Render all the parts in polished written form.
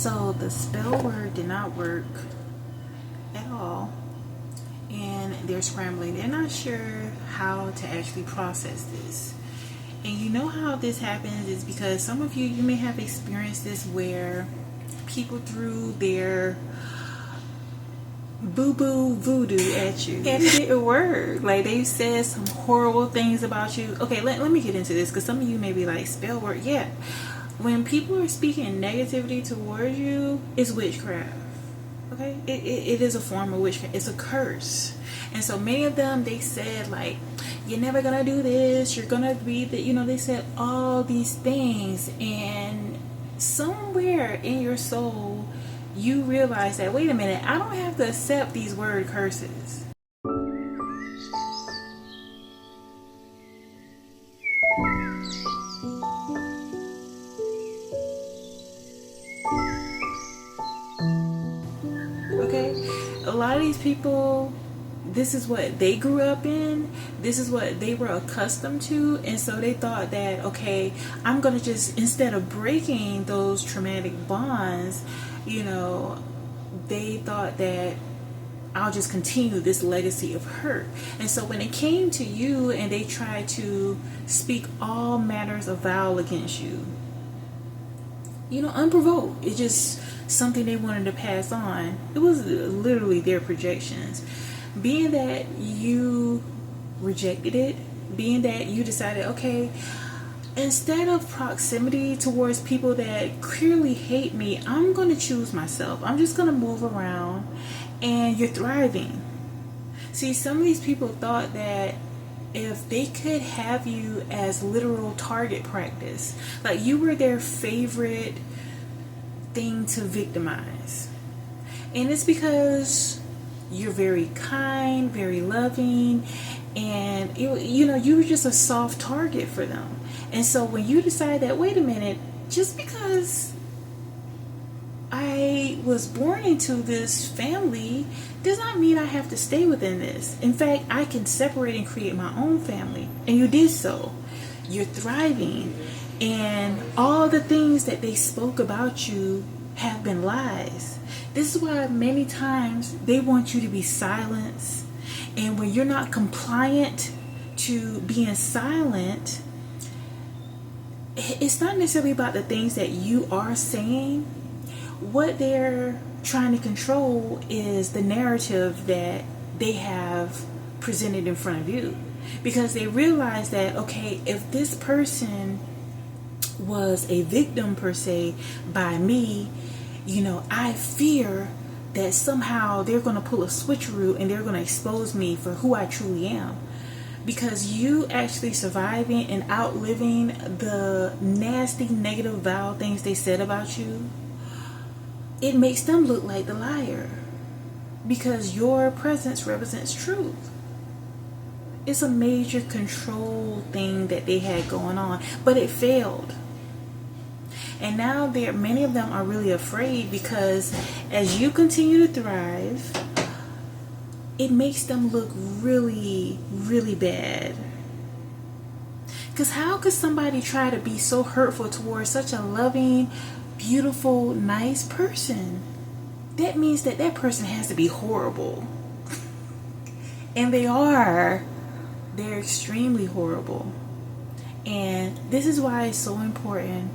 So the spell word did not work at all, and they're scrambling. They're not sure how to actually process this. And you know how this happens is because some of you may have experienced this where people threw their boo-boo voodoo at you and it didn't work. Like, they said some horrible things about you. Okay, let me get into this, because some of you may be like, spell work. Yeah, when people are speaking negativity towards you, it's witchcraft. Okay, it is a form of witchcraft. It's a curse. And so many of them, they said like, you're never gonna do this, you're gonna be the, they said all these things, and somewhere in your soul you realize that, wait a minute, I don't have to accept these word curses. Okay, a lot of these people, this is what they grew up in, this is what they were accustomed to, and so they thought that, okay, I'm gonna just, instead of breaking those traumatic bonds, they thought that I'll just continue this legacy of hurt. And so when it came to you and they tried to speak all matters of vile against you, unprovoked, it's just something they wanted to pass on. It was literally their projections. Being that you rejected it, being that you decided, okay, instead of proximity towards people that clearly hate me, I'm going to choose myself. I'm just going to move around, and you're thriving. See, some of these people thought that if they could have you as literal target practice, like you were their favorite thing to victimize. And it's because you're very kind, very loving, and you were just a soft target for them. And so when you decide that, wait a minute, just because I was born into this family does not mean I have to stay within this. In fact, I can separate and create my own family. And you did so. You're thriving. And all the things that they spoke about you have been lies. This is why many times they want you to be silenced. And when you're not compliant to being silent, it's not necessarily about the things that you are saying. What they're trying to control is the narrative that they have presented in front of you, because they realize that, okay, if this person was a victim per se by me, I fear that somehow they're going to pull a switcheroo and they're going to expose me for who I truly am. Because you actually surviving and outliving the nasty, negative, vile things they said about you, it makes them look like the liar. Because your presence represents truth. It's a major control thing that they had going on, but it failed. And now many of them are really afraid, because as you continue to thrive, it makes them look really, really bad. Because how could somebody try to be so hurtful towards such a loving, beautiful, nice person? That means that that person has to be horrible. And they are. They're extremely horrible. And this is why it's so important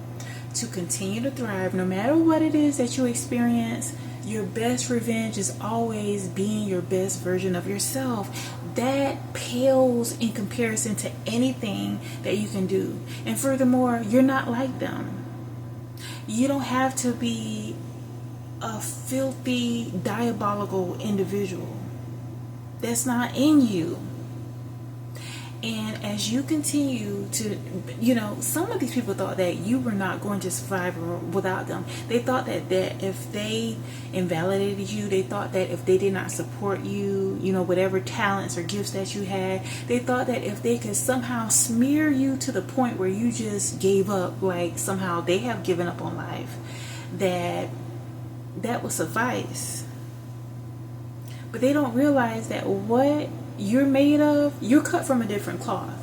to continue to thrive no matter what it is that you experience. Your best revenge is always being your best version of yourself. That pales in comparison to anything that you can do. And furthermore, you're not like them. You don't have to be a filthy, diabolical individual. That's not in you. And as you continue to, some of these people thought that you were not going to survive without them. They thought that if they invalidated you, they thought that if they did not support you, whatever talents or gifts that you had, they thought that if they could somehow smear you to the point where you just gave up, like somehow they have given up on life, that would suffice. But they don't realize that what you're made of, you're cut from a different cloth.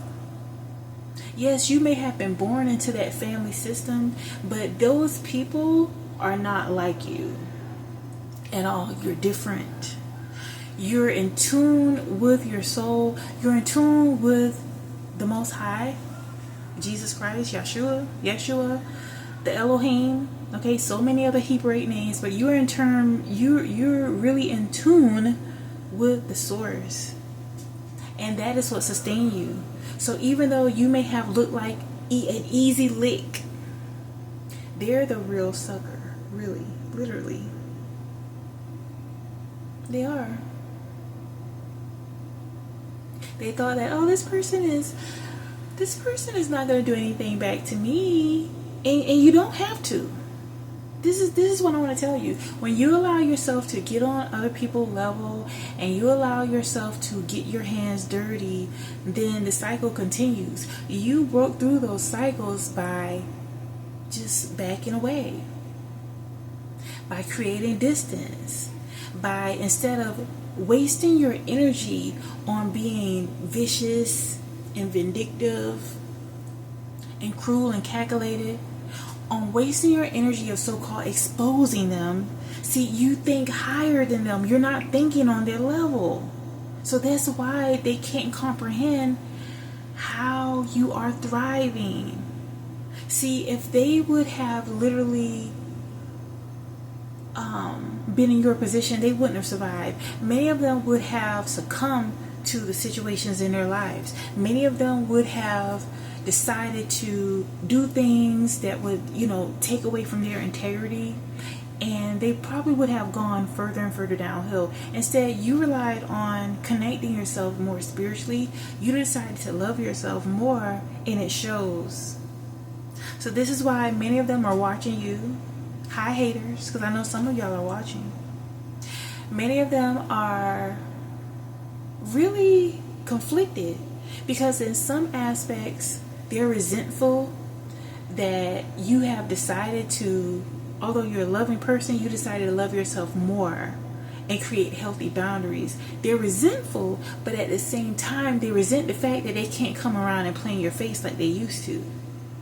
Yes, you may have been born into that family system, but those people are not like you at all. You're different. You're in tune with your soul. You're in tune with the Most High, Jesus Christ, Yeshua, the Elohim. Okay, so many other Hebraic names, but you're really in tune with the source, and that is what sustains you. So even though you may have looked like an easy lick, they're the real sucker. Really, literally, they are. They thought that, oh, this person is not going to do anything back to me, and you don't have to. This is what I want to tell you. When you allow yourself to get on other people's level, and you allow yourself to get your hands dirty, then the cycle continues. You broke through those cycles by just backing away, by creating distance, by, instead of wasting your energy on being vicious and vindictive and cruel and calculated, on wasting your energy of so-called exposing them. See, you think higher than them. You're not thinking on their level. So that's why they can't comprehend how you are thriving. See, if they would have literally been in your position, they wouldn't have survived. Many of them would have succumbed to the situations in their lives. Many of them would have decided to do things that would, take away from their integrity, and they probably would have gone further and further downhill. Instead, you relied on connecting yourself more spiritually. You decided to love yourself more, and it shows. So this is why many of them are watching you. Hi, haters, because I know some of y'all are watching. Many of them are really conflicted because in some aspects they're resentful that you have decided to, although you're a loving person, you decided to love yourself more and create healthy boundaries. They're resentful, but at the same time they resent the fact that they can't come around and play in your face like they used to,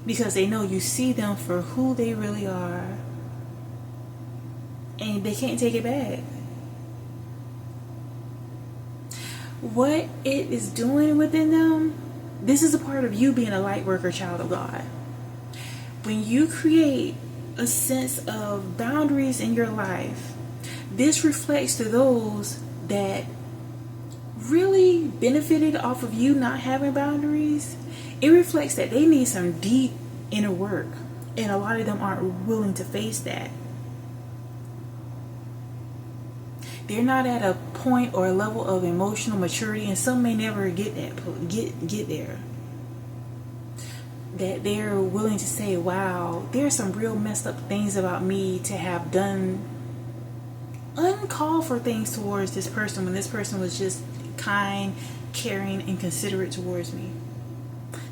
because they know you see them for who they really are and they can't take it back. What it is doing within them, this is a part of you being a light worker, child of God. When you create a sense of boundaries in your life, this reflects to those that really benefited off of you not having boundaries. It reflects that they need some deep inner work, and a lot of them aren't willing to face that. They're not at a point or a level of emotional maturity, and some may never get there, that they're willing to say, wow, there's some real messed up things about me to have done uncalled for things towards this person when this person was just kind, caring, and considerate towards me.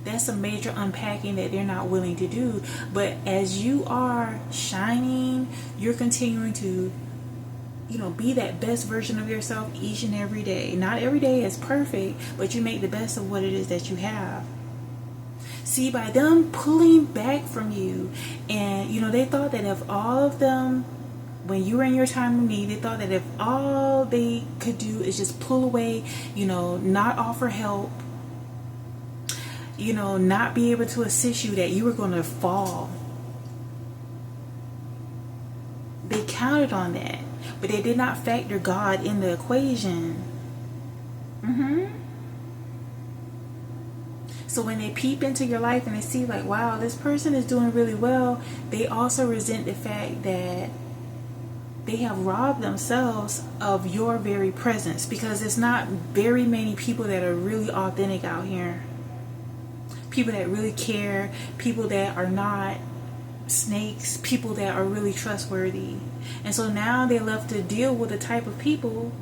That's a major unpacking that they're not willing to do. But as you are shining, you're continuing to be that best version of yourself each and every day. Not every day is perfect, but you make the best of what it is that you have. See, by them pulling back from you, and they thought that if all of them, when you were in your time of need, they thought that if all they could do is just pull away, not offer help, not be able to assist you, that you were going to fall. They counted on that, but they did not factor God in the equation. So when they peep into your life and they see like, wow, this person is doing really well, they also resent the fact that they have robbed themselves of your very presence, because there's not very many people that are really authentic out here. People that really care, people that are not snakes, people that are really trustworthy. And so now they're left to deal with the type of people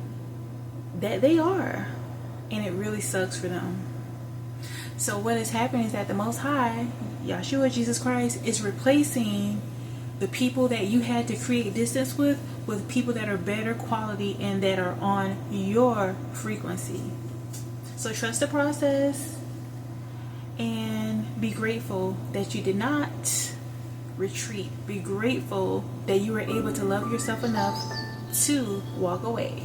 that they are, and it really sucks for them. So what is happening is that the Most High, Yeshua, Jesus Christ, is replacing the people that you had to create distance with people that are better quality and that are on your frequency. So trust the process and be grateful that you did not retreat. Be grateful that you were able to love yourself enough to walk away.